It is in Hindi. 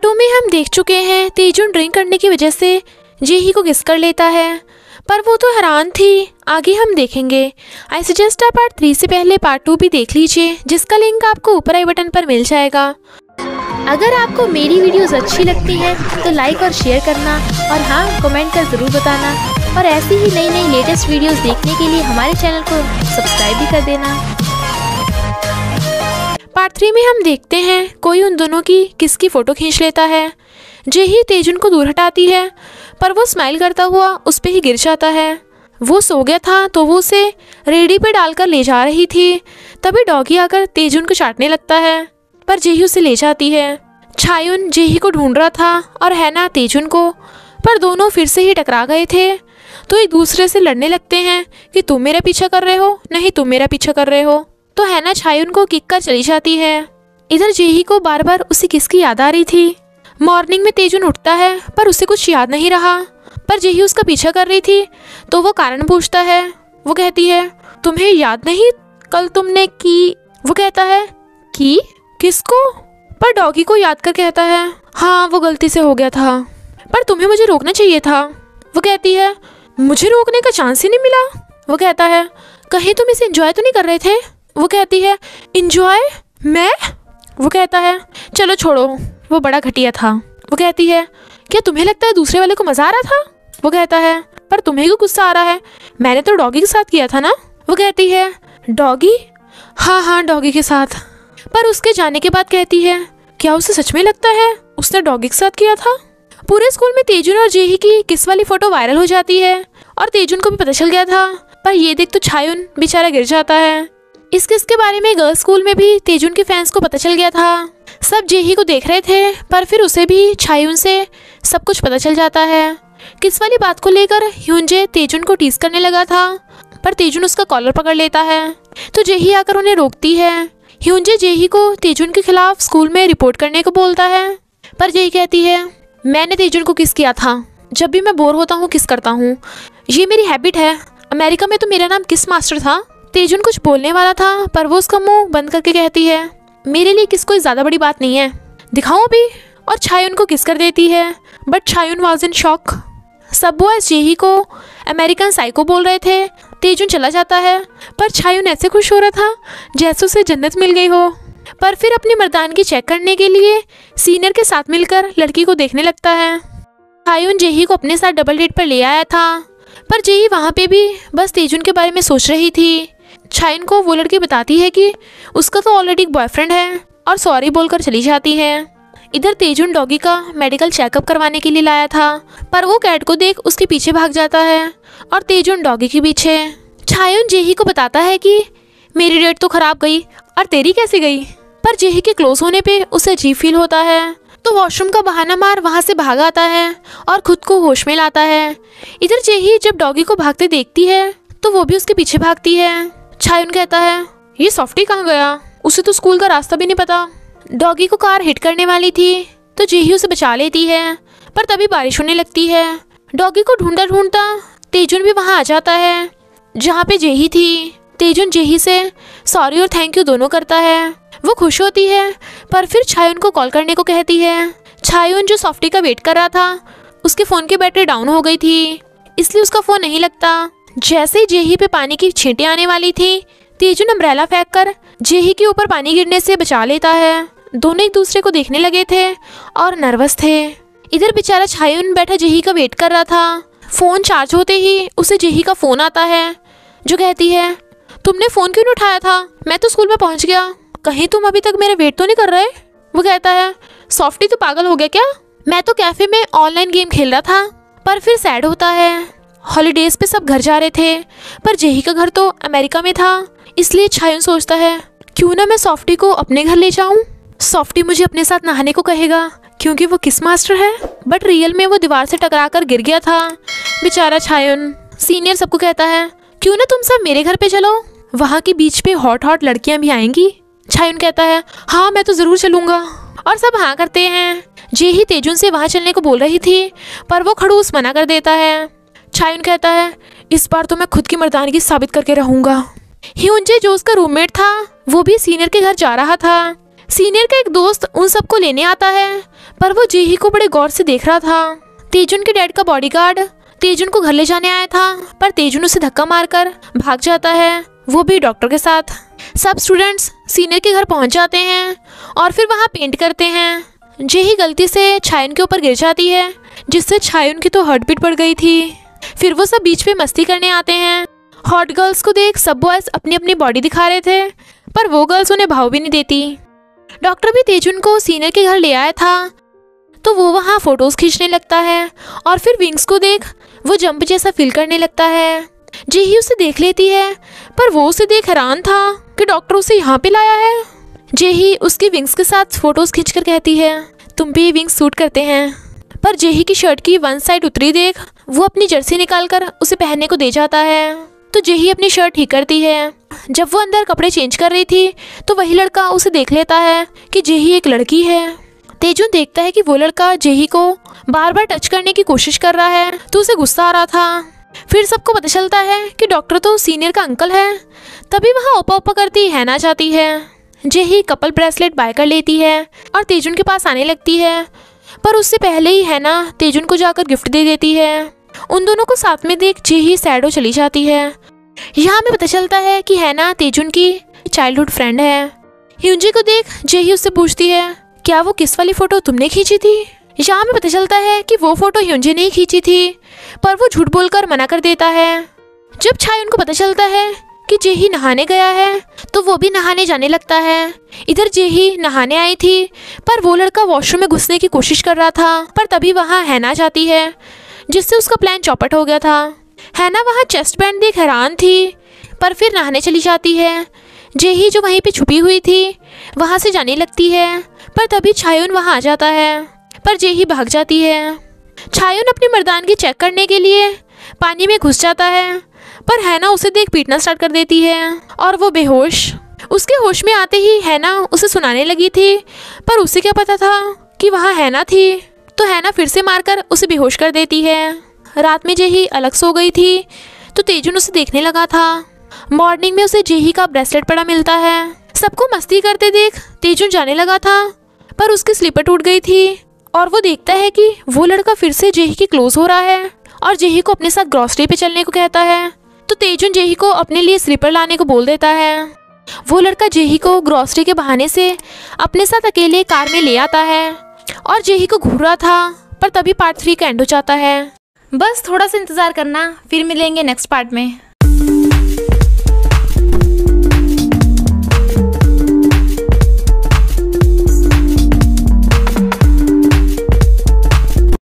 पार्ट 2 में हम देख चुके हैं तेजुन ड्रिंक करने की वजह से जेही को किस कर लेता है, पर वो तो हैरान थी। आगे हम देखेंगे। आई सजेस्ट आप पार्ट 3 से पहले पार्ट 2 भी देख लीजिए, जिसका लिंक आपको ऊपर आई बटन पर मिल जाएगा। अगर आपको मेरी वीडियोस अच्छी लगती हैं तो लाइक और शेयर करना, और हाँ, कमेंट कर ज़रूर बताना। और ऐसी ही नई नई लेटेस्ट वीडियोस देखने के लिए हमारे चैनल को सब्सक्राइब भी कर देना। पार्ट 3 में हम देखते हैं कोई उन दोनों की किसकी फ़ोटो खींच लेता है। जेही तेजुन को दूर हटाती है, पर वो स्माइल करता हुआ उस पर ही गिर जाता है। वो सो गया था तो वो उसे रेडी पे डालकर ले जा रही थी, तभी डॉगी आकर तेजुन को चाटने लगता है, पर जेही उसे ले जाती है। छायुन जेही को ढूंढ रहा था और हैना तेजुन को, पर दोनों फिर से ही टकरा गए थे, तो एक दूसरे से लड़ने लगते हैं कि तुम मेरा पीछा कर रहे हो, नहीं तुम मेरा पीछा कर रहे हो। तो हैना छायुन को किक कर चली जाती है। इधर जेही को बार बार उसी किस की याद आ रही थी। मॉर्निंग में तेजुन उठता है पर उसे कुछ याद नहीं रहा, पर जेही उसका पीछा कर रही थी तो वो कारण पूछता है। वो कहती है तुम्हें याद नहीं कल तुमने की? वो कहता है की किसको? पर डॉगी को याद कर कहता है हाँ वो गलती से हो गया था, पर तुम्हें मुझे रोकना चाहिए था। वो कहती है मुझे रोकने का चांस ही नहीं मिला। वो कहता है कहीं तुम इसे एंजॉय तो नहीं कर रहे थे? वो कहती है एंजॉय मैं? वो कहता है चलो छोड़ो, वो बड़ा घटिया था। वो कहती है क्या तुम्हें लगता है दूसरे वाले को मजा आ रहा था? वो कहता है पर तुम्हें क्यों गुस्सा आ रहा है, मैंने तो डॉगी के साथ किया था ना। वो कहती है डॉगी? हाँ हाँ डॉगी के साथ। पर उसके जाने के बाद कहती है क्या उसे सच में लगता है उसने डॉगी के साथ किया था? पूरे स्कूल में तेजुन और जेही की किस वाली फोटो वायरल हो जाती है, और तेजुन को भी पता चल गया था, पर ये देख तो छायुन बेचारा गिर जाता है। इस किस के बारे में गर्ल्स स्कूल में भी तेजुन के फैंस को पता चल गया था। सब जेही को देख रहे थे, पर फिर उसे भी छायुन से सब कुछ पता चल जाता है। किस वाली बात को लेकर ह्यूनजे तेजुन को टीज करने लगा था, पर तेजुन उसका कॉलर पकड़ लेता है, तो जेही आकर उन्हें रोकती है। ह्यूनजे जेही को तेजुन के खिलाफ स्कूल में रिपोर्ट करने को बोलता है, पर जेही कहती है मैंने तेजुन को किस किया था, जब भी मैं बोर होता हूँ किस करता हूँ, ये मेरी हैबिट है। अमेरिका में तो मेरा नाम किस मास्टर था। तेजुन कुछ बोलने वाला था, पर वो उसका मुंह बंद करके कहती है मेरे लिए किस कोई ज़्यादा बड़ी बात नहीं है, दिखाऊं अभी, और छायुन को किस कर देती है। बट छायुन वाज इन शॉक। सब बॉयज जेही को अमेरिकन साइको बोल रहे थे। तेजुन चला जाता है, पर छायुन ऐसे खुश हो रहा था जैसे उसे जन्नत मिल गई हो। पर फिर अपनी मर्दानगी चेक करने के लिए सीनियर के साथ मिलकर लड़की को देखने लगता है। छायुन जेही को अपने साथ डबल डेट पर ले आया था, पर जेही वहाँ पे भी बस तेजुन के बारे में सोच रही थी। छायुन को वो लड़की बताती है कि उसका तो ऑलरेडी एक बॉयफ्रेंड है, और सॉरी बोलकर चली जाती है। इधर तेजुन डॉगी का मेडिकल चेकअप करवाने के लिए लाया था, पर वो कैट को देख उसके पीछे भाग जाता है, और तेजुन डॉगी के पीछे। छायुन जेही को बताता है कि मेरी डेट तो खराब गई और तेरी कैसे गई, पर जेही के क्लोज होने पे उसे अजीब फील होता है, तो वॉशरूम का बहाना मार वहाँ से भाग आता है और खुद को होश में लाता है। इधर जेही जब डॉगी को भागते देखती है तो वो भी उसके पीछे भागती है। छायुन कहता है ये सॉफ्टी कहाँ गया, उसे तो स्कूल का रास्ता भी नहीं पता। डॉगी को कार हिट करने वाली थी तो जेही उसे बचा लेती है, पर तभी बारिश होने लगती है। डॉगी को ढूंढता ढूंढता तेजुन भी वहाँ आ जाता है जहाँ पे जेही थी। तेजुन जेही से सॉरी और थैंक यू दोनों करता है। वो खुश होती है, पर फिर छायुन को कॉल करने को कहती है। छायुन जो सॉफ्टी का वेट कर रहा था, उसके फ़ोन की बैटरी डाउन हो गई थी, इसलिए उसका फ़ोन नहीं लगता। जैसे ही जेही पे पानी की छींटें आने वाली थी, तेजुन अम्ब्रेला फेंक कर जेही के ऊपर पानी गिरने से बचा लेता है। दोनों एक दूसरे को देखने लगे थे और नर्वस थे। इधर बेचारा छायुन बैठा जेही का वेट कर रहा था। फ़ोन चार्ज होते ही उसे जेही का फ़ोन आता है, जो कहती है तुमने फ़ोन क्यों नहीं उठाया था, मैं तो स्कूल में पहुंच गया, कहीं तुम अभी तक मेरा वेट तो नहीं कर रहे? वो कहता है सॉफ्टी तो पागल हो गया क्या, मैं तो कैफ़े में ऑनलाइन गेम खेल रहा था। पर फिर सैड होता है। हॉलीडेज़ पे सब घर जा रहे थे, पर जेही का घर तो अमेरिका में था, इसलिए छायुन सोचता है क्यों ना मैं सॉफ्टी को अपने घर ले जाऊं। सॉफ्टी मुझे अपने साथ नहाने को कहेगा क्योंकि वो किस मास्टर है, बट रियल में वो दीवार से टकरा कर गिर गया था बेचारा छायुन। सीनियर सबको कहता है क्यों ना तुम सब मेरे घर पे चलो, वहाँ की बीच पे हॉट हॉट लड़कियाँ भी आएंगी। छायुन कहता है हाँ मैं तो ज़रूर चलूँगा, और सब हाँ करते हैं। जेही तेजुन से वहाँ चलने को बोल रही थी, पर वो खड़ूस मना कर देता है। छायुन कहता है इस बार तो मैं खुद की मर्दानगी साबित करके रहूँगा। ह्यूनजे जो उसका रूममेट था, वो भी सीनियर के घर जा रहा था। सीनियर का एक दोस्त उन सबको लेने आता है, पर वो जेही को बड़े गौर से देख रहा था। तेजुन के डैड का बॉडीगार्ड तेजुन को घर ले जाने आया था, पर तेजुन उसे धक्का मारकर भाग जाता है, वो भी डॉक्टर के साथ। सब स्टूडेंट्स सीनियर के घर पहुंच जाते हैं और फिर वहां पेंट करते हैं। जेही गलती से छायुन के ऊपर गिर जाती है, जिससे छायुन की तो हार्ट बीट बढ़ गई थी। फिर वो सब बीच पे मस्ती करने आते हैं। हॉट गर्ल्स को देख सब बॉयज अपनी अपनी बॉडी दिखा रहे थे, पर वो गर्ल्स उन्हें भाव भी नहीं देती। डॉक्टर भी तेजुन को सीनियर के घर ले आया था, तो वो वहाँ फोटोज खींचने लगता है और फिर विंग्स को देख वो जंप जैसा फील करने लगता है। जेही उसे देख लेती है, पर वो उसे देख हैरान था कि डॉक्टर उसे यहाँ पे लाया है। जेही उसकी विंग्स के साथ फोटोज खींचकर कहती है, तुम पे ये विंग्स सूट करते हैं। पर जेही की शर्ट की वन साइड उतरी देख वो अपनी जर्सी निकालकर उसे पहनने को दे जाता है, तो जेही अपनी शर्ट ठीक करती है। जब वो अंदर कपड़े चेंज कर रही थी, तो वही लड़का उसे देख लेता है कि जेही एक लड़की है। तेजुन देखता है कि वो लड़का जेही को बार बार टच करने की कोशिश कर रहा है, तो उसे गुस्सा आ रहा था। फिर सबको पता चलता है कि डॉक्टर तो सीनियर का अंकल है। तभी वहाँ ओपा ओपा करती हैना जाती है। जेही कपल ब्रेसलेट बाय कर लेती है और तेजुन के पास आने लगती है, पर उससे पहले ही हैना तेजुन को जाकर गिफ्ट दे देती है। उन दोनों को साथ में देख जेही सैड हो चली जाती है। यहाँ हमें पता चलता है कि हैना तेजुन की चाइल्डहुड फ्रेंड है। ह्यूंजी को देख जेही उससे पूछती है, क्या वो किस वाली फोटो तुमने खींची थी? यहाँ हमें पता चलता है कि वो फोटो ह्यूंजी ने ही खींची थी, पर वो झूठ बोलकर मना कर देता है। जब छायुन को पता चलता है कि जेही नहाने गया है, तो वो भी नहाने जाने लगता है। इधर जेही नहाने आई थी, पर वो लड़का वॉशरूम में घुसने की कोशिश कर रहा था, पर तभी वहाँ हैना जाती है, जिससे उसका प्लान चौपट हो गया था। हैना वहाँ चेस्ट बैंड देख हैरान थी, पर फिर नहाने चली जाती है। जेही जो वहीं पे छुपी हुई थी वहाँ से जाने लगती है, पर तभी छायुन वहाँ आ जाता है, पर जेही भाग जाती है। छायुन अपनी मर्दानगी चेक करने के लिए पानी में घुस जाता है, पर हैना उसे देख पीटना स्टार्ट कर देती है और वो बेहोश। उसके होश में आते ही हैना उसे सुनाने लगी थी, पर उसे क्या पता था कि वहाँ हैना थी, तो हैना फिर से मारकर उसे बेहोश कर देती है। रात में जेही अलग सो गई थी, तो तेजुन उसे देखने लगा था। मॉर्निंग में उसे जेही का ब्रेसलेट पड़ा मिलता है। सबको मस्ती करते देख तेजुन जाने लगा था, पर उसकी स्लीपर टूट गई थी और वो देखता है कि वो लड़का फिर से जेही की क्लोज हो रहा है और जेही को अपने साथ ग्रॉसरी पे चलने को कहता है। तो तेजुन जेही को अपने लिए स्लीपर लाने को बोल देता है। वो लड़का जेही को ग्रॉसरी के बहाने से अपने साथ अकेले कार में ले आता है और जेही को घूर रहा था, पर तभी पार्ट 3 का एंड हो जाता है। बस थोड़ा सा इंतज़ार करना, फिर मिलेंगे नेक्स्ट पार्ट में।